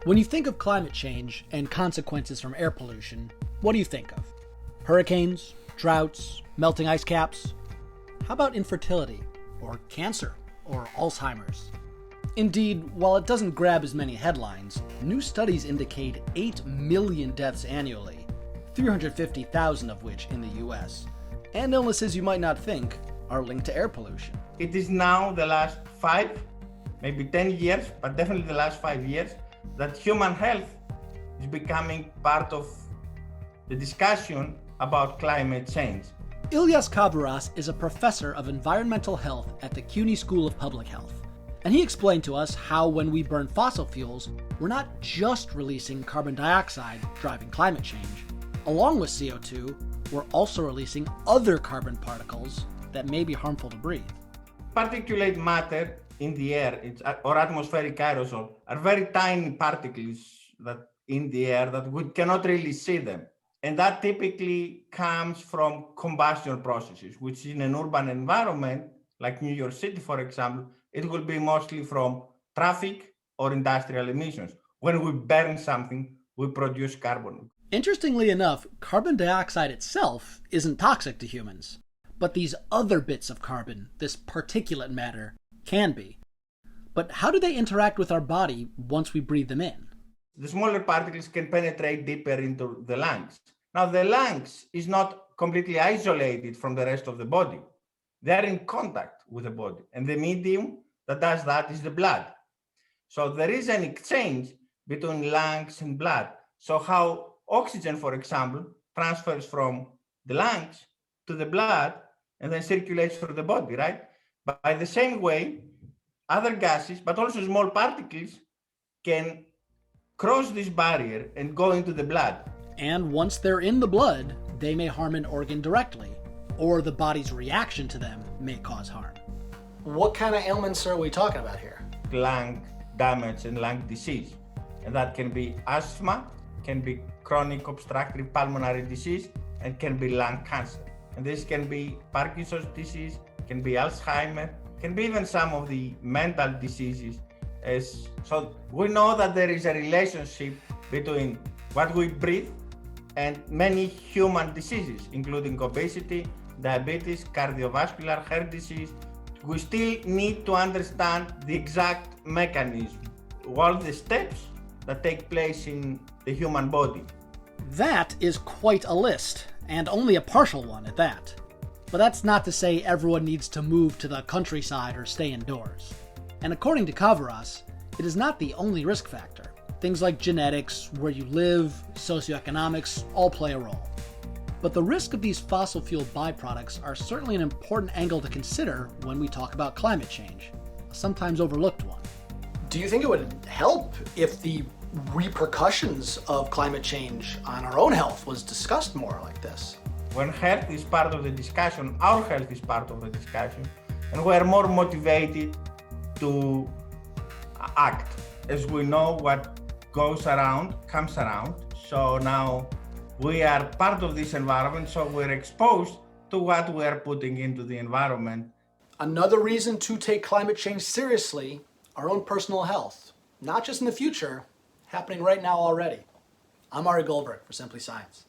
When you think of climate change and consequences from air pollution, what do you think of? Hurricanes, droughts, melting ice caps? How about infertility, or cancer, or Alzheimer's? Indeed, while it doesn't grab as many headlines, new studies indicate 8 million deaths annually, 350,000 of which in the US, and illnesses you might not think are linked to air pollution. It is now the last 5, maybe 10 years, but definitely the last 5 years, that human health is becoming part of the discussion about climate change. Ilias Kavouras is a professor of environmental health at the CUNY School of Public Health. And he explained to us how when we burn fossil fuels, we're not just releasing carbon dioxide driving climate change. Along with CO2, we're also releasing other carbon particles that may be harmful to breathe. Particulate matter in the air, or atmospheric aerosol, are very tiny particles that in the air that we cannot really see them. And that typically comes from combustion processes, which in an urban environment, like New York City, for example, it will be mostly from traffic or industrial emissions. When we burn something, we produce carbon. Interestingly enough, carbon dioxide itself isn't toxic to humans. But these other bits of carbon, this particulate matter, can be. But how do they interact with our body once we breathe them in? The smaller particles can penetrate deeper into the lungs. Now, the lungs is not completely isolated from the rest of the body. They are in contact with the body, and the medium that does that is the blood. So there is an exchange between lungs and blood. So how oxygen, for example, transfers from the lungs to the blood and then circulates through the body, right? But by the same way, other gases, but also small particles, can cross this barrier and go into the blood. And once they're in the blood, they may harm an organ directly, or the body's reaction to them may cause harm. What kind of ailments are we talking about here? Lung damage and lung disease. And that can be asthma, can be chronic obstructive pulmonary disease, and can be lung cancer. And this can be Parkinson's disease, can be Alzheimer, can be even some of the mental diseases. So we know that there is a relationship between what we breathe and many human diseases, including obesity, diabetes, cardiovascular, heart disease. We still need to understand the exact mechanism, all the steps that take place in the human body. That is quite a list, and only a partial one at that. But that's not to say everyone needs to move to the countryside or stay indoors. And according to Kavouras, it is not the only risk factor. Things like genetics, where you live, socioeconomics all play a role. But the risk of these fossil fuel byproducts are certainly an important angle to consider when we talk about climate change, a sometimes overlooked one. Do you think it would help if the repercussions of climate change on our own health was discussed more like this? When health is part of the discussion, our health is part of the discussion, and we are more motivated to act. As we know, what goes around comes around. So now we are part of this environment, so we're exposed to what we are putting into the environment. Another reason to take climate change seriously, our own personal health, not just in the future, happening right now already. I'm Ari Goldberg for Simply Science.